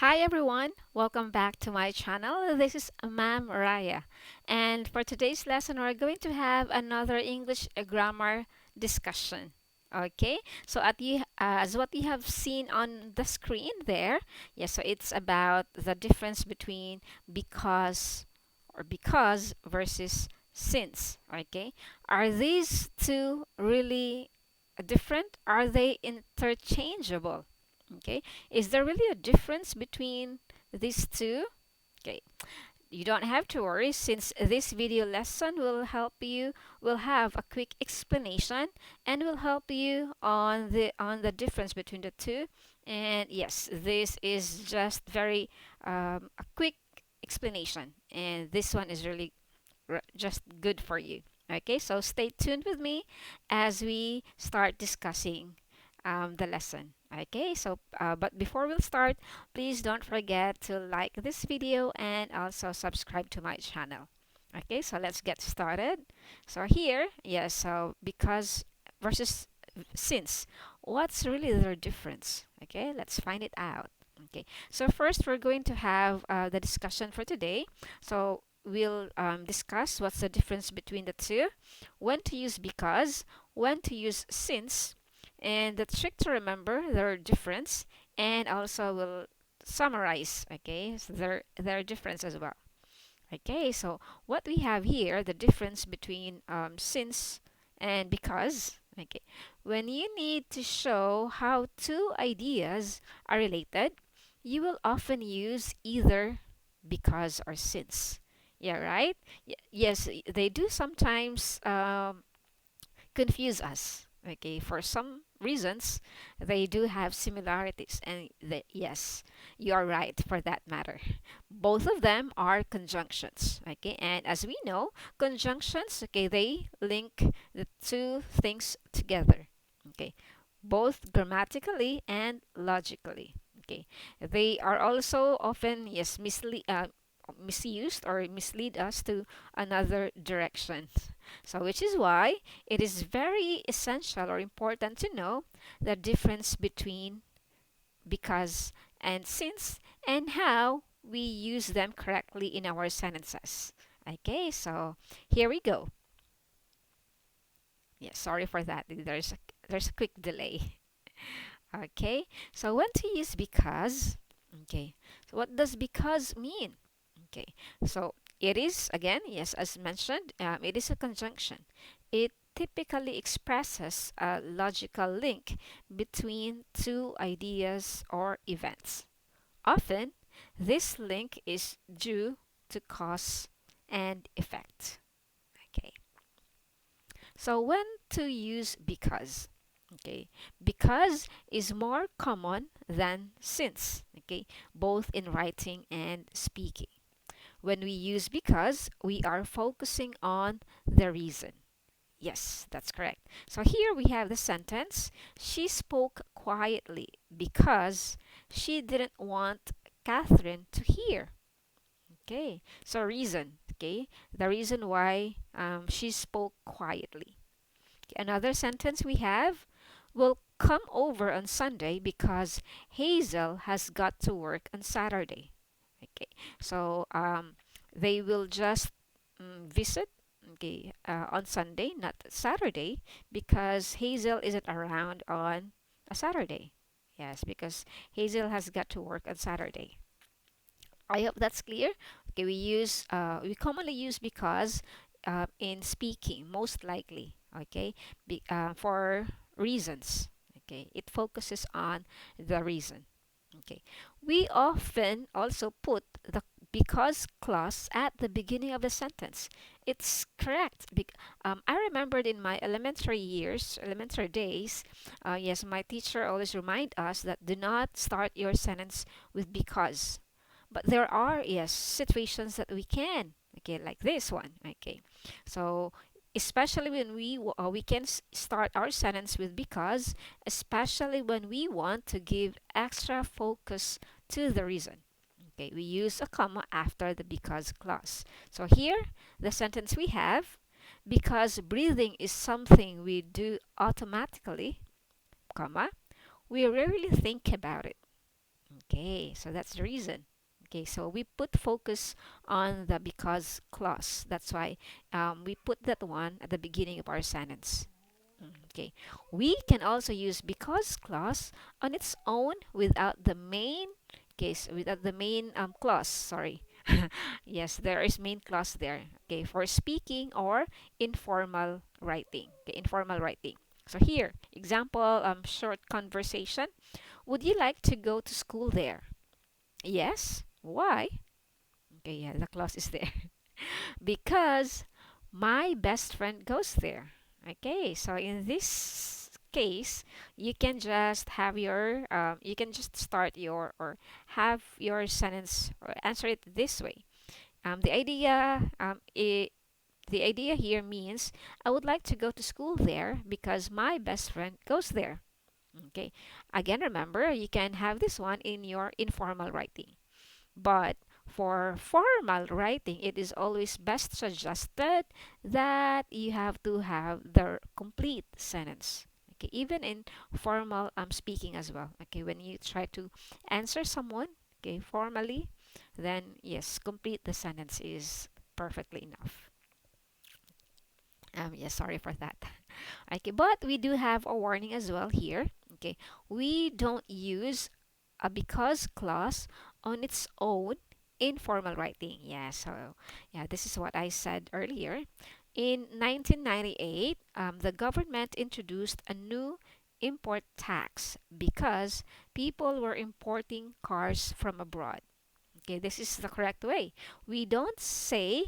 Hi everyone, welcome back to my channel. This is Ma'am Raya, and for today's lesson, we're going to have another English grammar discussion. Okay, so as what you have seen on the screen there, yes, so it's about the difference between because or because versus since. Okay, are these two really different? Are they interchangeable? Okay, is there really a difference between these two? Okay, you don't have to worry since this video lesson will have a quick explanation and will help you on the difference between the two. And yes, this is just very a quick explanation, and this one is really just good for you. Okay, so stay tuned with me as we start discussing the lesson. Okay, so but before we'll start, please don't forget to like this video and also subscribe to my channel. Okay, so let's get started. So here, yes, so because versus since, what's really their difference? Okay, let's find it out. Okay, so first we're going to have the discussion for today. So we'll discuss what's the difference between the two, when to use because, when to use since, and the trick to remember their difference, and also we'll summarize, okay, so their difference as well. Okay, so what we have here, the difference between since and because. Okay, when you need to show how two ideas are related, you will often use either because or since. Yeah, right? Yes, they do sometimes confuse us. Okay, for some reasons, they do have similarities, and yes, you are right for that matter. Both of them are conjunctions. Okay, and as we know, conjunctions, okay, they link the two things together. Okay, both grammatically and logically. Okay, they are also often yes misused or mislead us to another direction. So, which is why it is very essential or important to know the difference between because and since and how we use them correctly in our sentences. Okay, so here we go. Yeah, sorry for that. There's a quick delay. Okay, so when to use because? Okay, so what does because mean? Okay, so it is, again, yes, as mentioned, it is a conjunction. It typically expresses a logical link between two ideas or events. Often, this link is due to cause and effect. Okay, so when to use because? Okay, because is more common than since, okay, both in writing and speaking. When we use because, we are focusing on the reason. Yes, that's correct. So here we have the sentence, she spoke quietly because she didn't want Catherine to hear. Okay, so reason, okay, the reason why she spoke quietly. Okay, another sentence we have, will come over on Sunday because Hazel has got to work on Saturday. Okay, so they will just visit, okay, on Sunday, not Saturday, because Hazel isn't around on a Saturday. Yes, because Hazel has got to work on Saturday. I hope that's clear. Okay, we commonly use because in speaking, most likely. Okay, for reasons. Okay, it focuses on the reason. Okay. We often also put the because clause at the beginning of the sentence. It's correct. I remembered in my elementary days, yes, my teacher always remind us that do not start your sentence with because. But there are, yes, situations that we can, okay, like this one, okay. So, especially when we can start our sentence with because, especially when we want to give extra focus to the reason. Okay, we use a comma after the because clause. So here, the sentence we have, because breathing is something we do automatically, comma, we rarely think about it. Okay, so that's the reason. Okay, so we put focus on the because clause. That's why we put that one at the beginning of our sentence. Okay, we can also use because clause on its own without the main case, without the main clause. Sorry. Yes, there is main clause there. Okay, for speaking or informal writing. Okay, informal writing. So here, example, short conversation. Would you like to go to school there? Yes. Why? Okay, yeah, the clause is there. Because my best friend goes there. Okay, so in this case, you can just have your, you can just start your or have your sentence or answer it this way. The idea, the idea here means I would like to go to school there because my best friend goes there. Okay, again, remember you can have this one in your informal writing. But for formal writing, it is always best suggested that you have to have the complete sentence. Okay, even in formal speaking as well. Okay, when you try to answer someone, okay, formally, then yes, complete the sentence is perfectly enough. Yes, sorry for that. Okay, but we do have a warning as well here. Okay, we don't use a because clause on its own in formal writing. Yeah, so yeah, this is what I said earlier. In 1998, the government introduced a new import tax because people were importing cars from abroad. Okay, this is the correct way. We don't say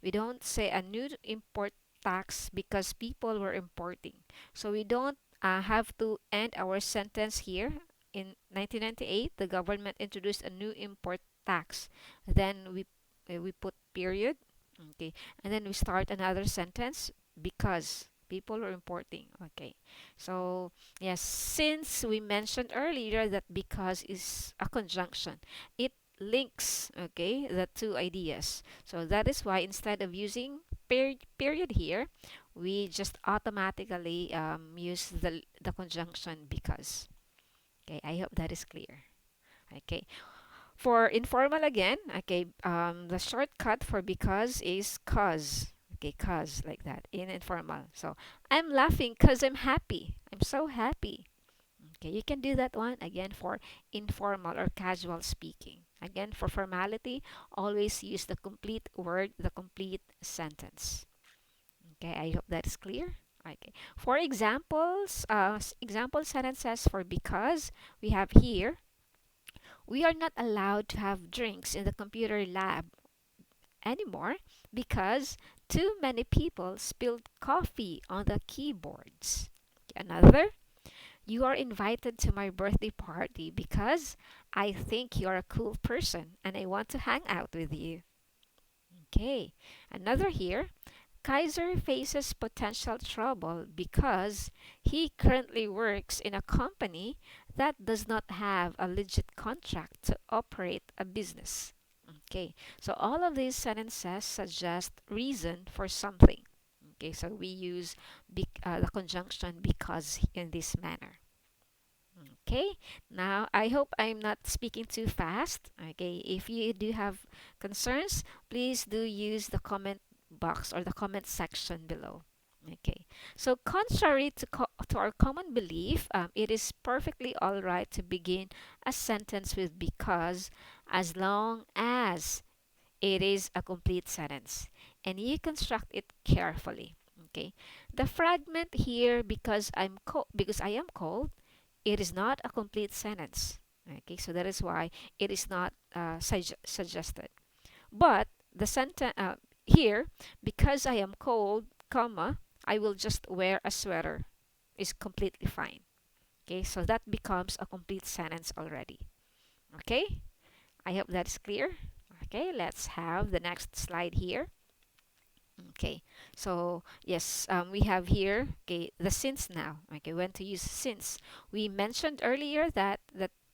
we don't say a new import tax because people were importing. So we don't have to end our sentence here. In 1998, the government introduced a new import tax. Then we put period. Okay, and then we start another sentence because people were importing. Okay, so yes, since we mentioned earlier that because is a conjunction, it links, okay, the two ideas. So that is why instead of using period here, we just automatically use the conjunction because. Okay, I hope that is clear. Okay, for informal again, okay, the shortcut for because is cause. Okay, cause like that in informal. So I'm laughing because I'm happy. I'm so happy. Okay, you can do that one again for informal or casual speaking. Again, for formality, always use the complete word, the complete sentence. Okay, I hope that is clear. Okay, for examples, example sentences for because we have here, we are not allowed to have drinks in the computer lab anymore because too many people spilled coffee on the keyboards. Another, you are invited to my birthday party because I think you're a cool person and I want to hang out with you. Okay, another here. Kaiser faces potential trouble because he currently works in a company that does not have a legit contract to operate a business. Okay, so all of these sentences suggest reason for something. Okay, so we use the conjunction because in this manner. Okay, now I hope I'm not speaking too fast. Okay, if you do have concerns, please do use the comment box or the comment section below. Okay, so contrary to our common belief, it is perfectly all right to begin a sentence with because as long as it is a complete sentence and you construct it carefully. Okay, the fragment here because I am cold, it is not a complete sentence. Okay, so that is why it is not suggested. But the sentence here, because I am cold, comma, I will just wear a sweater, is completely fine. Okay, so that becomes a complete sentence already. Okay, I hope that is clear. Okay, let's have the next slide here. Okay, so yes, we have here, okay, the since now. Okay, when to use since. We mentioned earlier that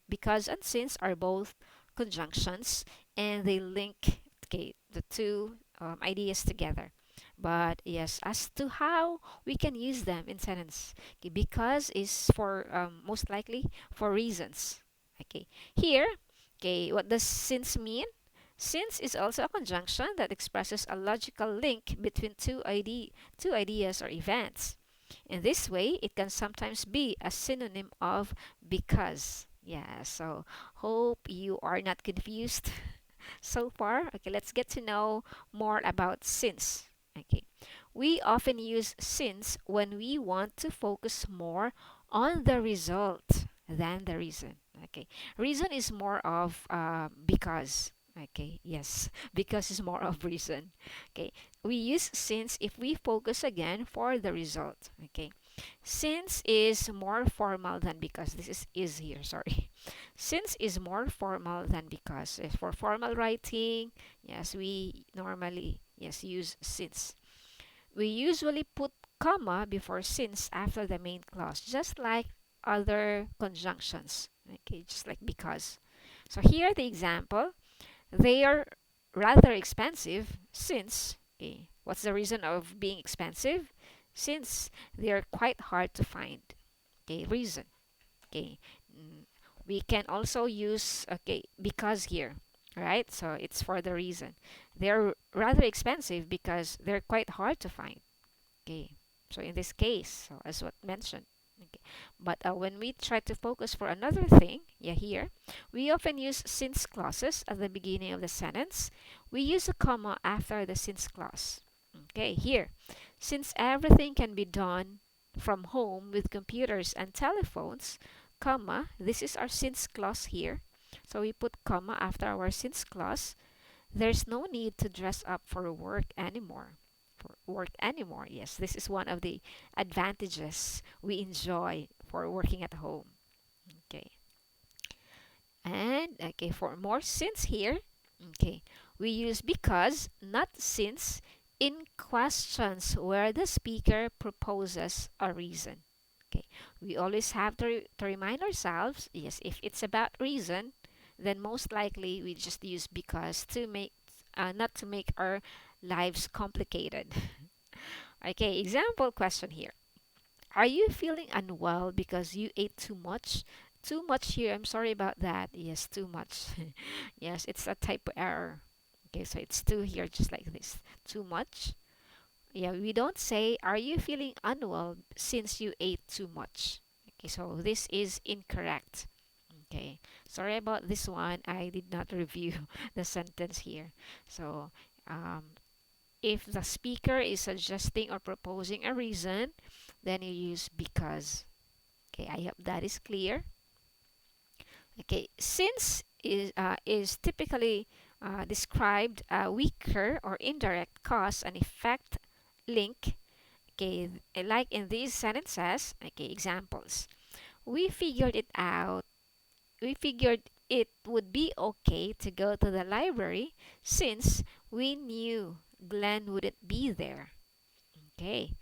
because and since are both conjunctions and they link, okay, the two ideas together. But yes, as to how we can use them in sentence, okay, because is for most likely for reasons. Okay, here, okay, what does since mean? Since is also a conjunction that expresses a logical link between two ideas or events. In this way, it can sometimes be a synonym of because. Yeah, so hope you are not confused so far. Okay, let's get to know more about since. Okay, we often use since when we want to focus more on the result than the reason. Okay, reason is more of because. Okay, yes, because is more of reason. Okay, we use since if we focus again for the result. Okay, since is more formal than because. This is here, sorry. Since is more formal than because. For formal writing, yes, we normally yes use since. We usually put comma before since after the main clause, just like other conjunctions. Okay, just like because. So here the example. They are rather expensive since, okay, what's the reason of being expensive? Since they are quite hard to find. Okay, reason. Okay, mm, we can also use okay because here, right? So it's for the reason. They're rather expensive because they're quite hard to find. Okay, so in this case, so as what mentioned. Okay, but when we try to focus for another thing, yeah, here we often use since clauses at the beginning of the sentence. We use a comma after the since clause. Okay, here, since everything can be done from home with computers and telephones, comma, this is our since clause here. So we put comma after our since clause. There's no need to dress up for work anymore. For work anymore. Yes, this is one of the advantages we enjoy for working at home. Okay. And okay, for more since here, okay, we use because, not since, in questions where the speaker proposes a reason. Okay, we always have to remind ourselves, yes, if it's about reason, then most likely we just use because to make, not to make our lives complicated. Okay, example question here. Are you feeling unwell because you ate too much? Too much here. I'm sorry about that. Yes, too much. Yes, it's a typo error. Okay, so it's too here, just like this. Too much. Yeah, we don't say, are you feeling unwell since you ate too much? Okay, so this is incorrect. Okay, sorry about this one. I did not review the sentence here. So, um, if the speaker is suggesting or proposing a reason, then you use because. Okay, I hope that is clear. Okay, since is typically described a weaker or indirect cause and effect link. Okay, like in these sentences. Okay, examples. We figured it out. We figured it would be okay to go to the library since we knew Glenn wouldn't be there. Okay.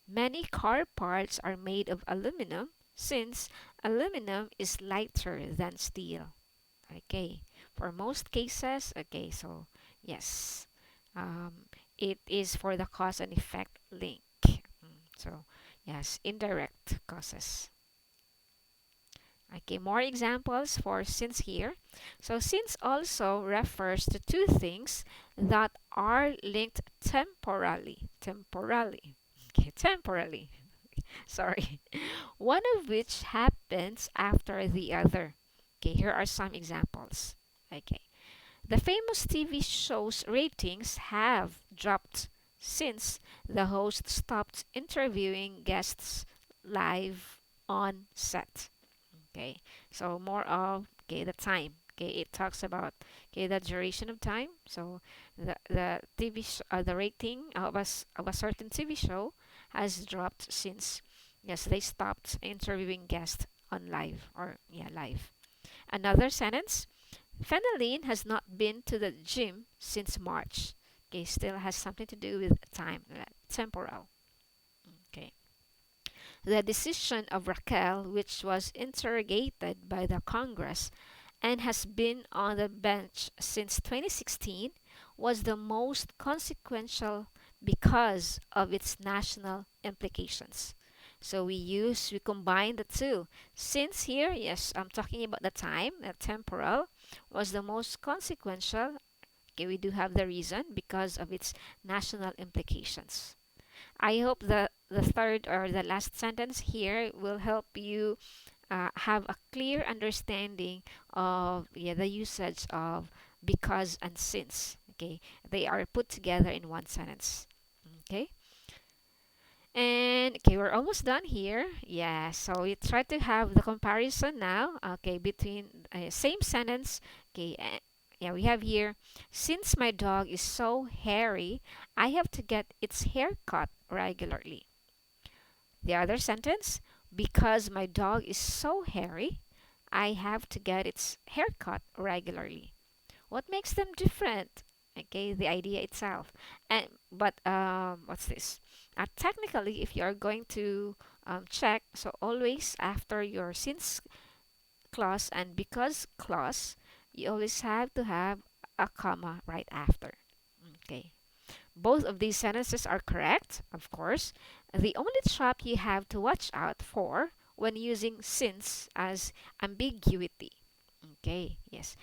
Many car parts are made of aluminum since aluminum is lighter than steel. Okay. For most cases, okay, so yes, it is for the cause and effect link. So, yes, indirect causes. Okay, more examples for since here. So, since also refers to two things that are linked temporally. Temporally. Okay, temporally. Sorry. One of which happens after the other. Okay, here are some examples. Okay. The famous TV show's ratings have dropped since the host stopped interviewing guests live on set. Okay, so more of okay the time. Okay, it talks about okay the duration of time. So the rating of a certain TV show has dropped since yes they stopped interviewing guests on live or yeah live. Another sentence. Fenelin has not been to the gym since March. Okay, still has something to do with time, temporal. Okay. The decision of Raquel, which was interrogated by the Congress and has been on the bench since 2016, was the most consequential because of its national implications. So we combine the two. Since here, yes, I'm talking about the time, temporal, was the most consequential. Okay, we do have the reason because of its national implications. I hope the third or the last sentence here will help you have a clear understanding of, yeah, the usage of because and since. Okay, they are put together in one sentence. Okay, and okay, we're almost done here. Yeah, so we try to have the comparison now. Okay, between same sentence. Okay, yeah, we have here, since my dog is so hairy, I have to get its hair cut regularly. The other sentence, because my dog is so hairy, I have to get its hair cut regularly. What makes them different? Okay, the idea itself. And but what's this? Technically, if you are going to check, so always after your since clause and because clause, you always have to have a comma right after. Okay. Both of these sentences are correct, of course. The only trap you have to watch out for when using since as ambiguity. Okay, yes.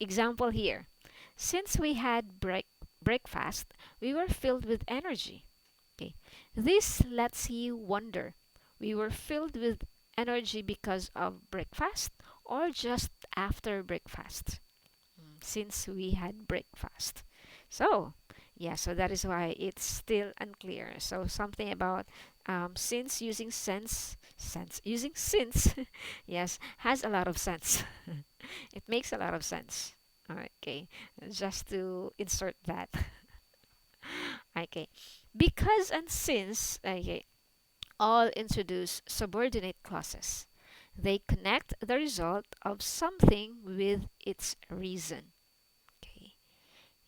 Example here. Since we had breakfast, we were filled with energy. Okay. This lets you wonder. We were filled with energy because of breakfast or just after breakfast? Since we had breakfast. So, yeah, so that is why it's still unclear. So something about since using using since, yes, has a lot of sense. It makes a lot of sense. Okay, just to insert that. Okay, because and since, okay, all introduce subordinate clauses. They connect the result of something with its reason. Okay,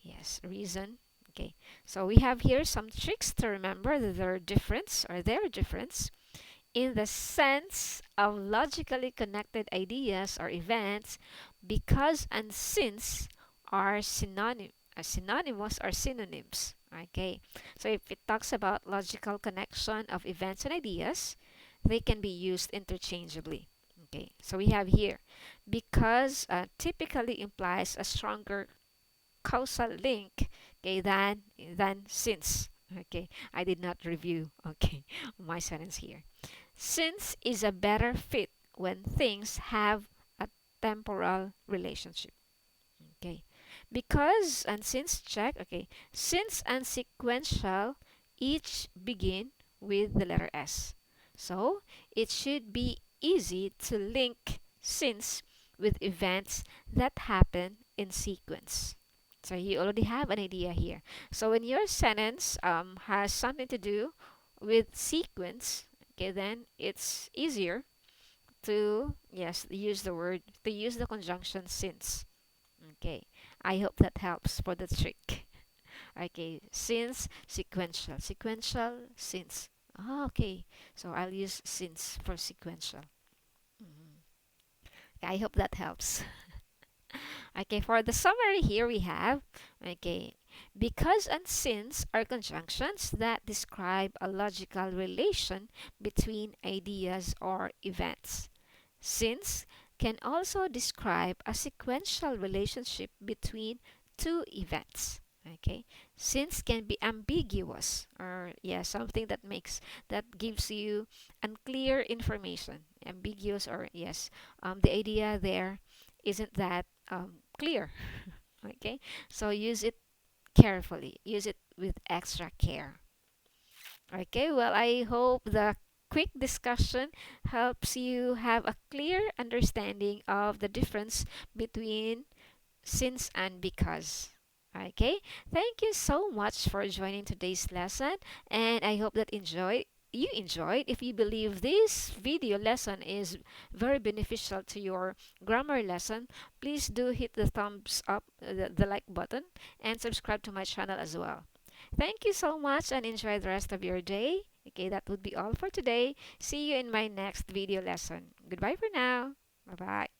yes, reason. Okay, so we have here some tricks to remember their difference in the sense of logically connected ideas or events. Because and since are synonymous or synonyms. Okay, so if it talks about logical connection of events and ideas, they can be used interchangeably. Okay, so we have here because typically implies a stronger causal link, okay, than since. Okay, I did not review, okay, my sentence here. Since is a better fit when things have a temporal relationship. Okay, because and since check. Okay, since and sequential each begin with the letter S, so it should be easy to link since with events that happen in sequence. So you already have an idea here. So when your sentence has something to do with sequence, okay, then it's easier to, yes, use the conjunction since. Okay, I hope that helps for the trick. Okay, since since. Okay, so I'll use since for sequential. Mhm. I hope that helps. Okay, for the summary here we have, okay, because and since are conjunctions that describe a logical relation between ideas or events. Since can also describe a sequential relationship between two events. Okay, since can be ambiguous, or yeah, something that gives you unclear information. Ambiguous, or yes, the idea there isn't that clear. Okay, so use it carefully. Use it with extra care. Okay, well, I hope the quick discussion helps you have a clear understanding of the difference between since and because. Okay, thank you so much for joining today's lesson, and I hope that you enjoyed. If you believe this video lesson is very beneficial to your grammar lesson, please do hit the thumbs up, the like button, and subscribe to my channel as well. Thank you so much and enjoy the rest of your day. Okay, that would be all for today. See you in my next video lesson. Goodbye for now. Bye bye.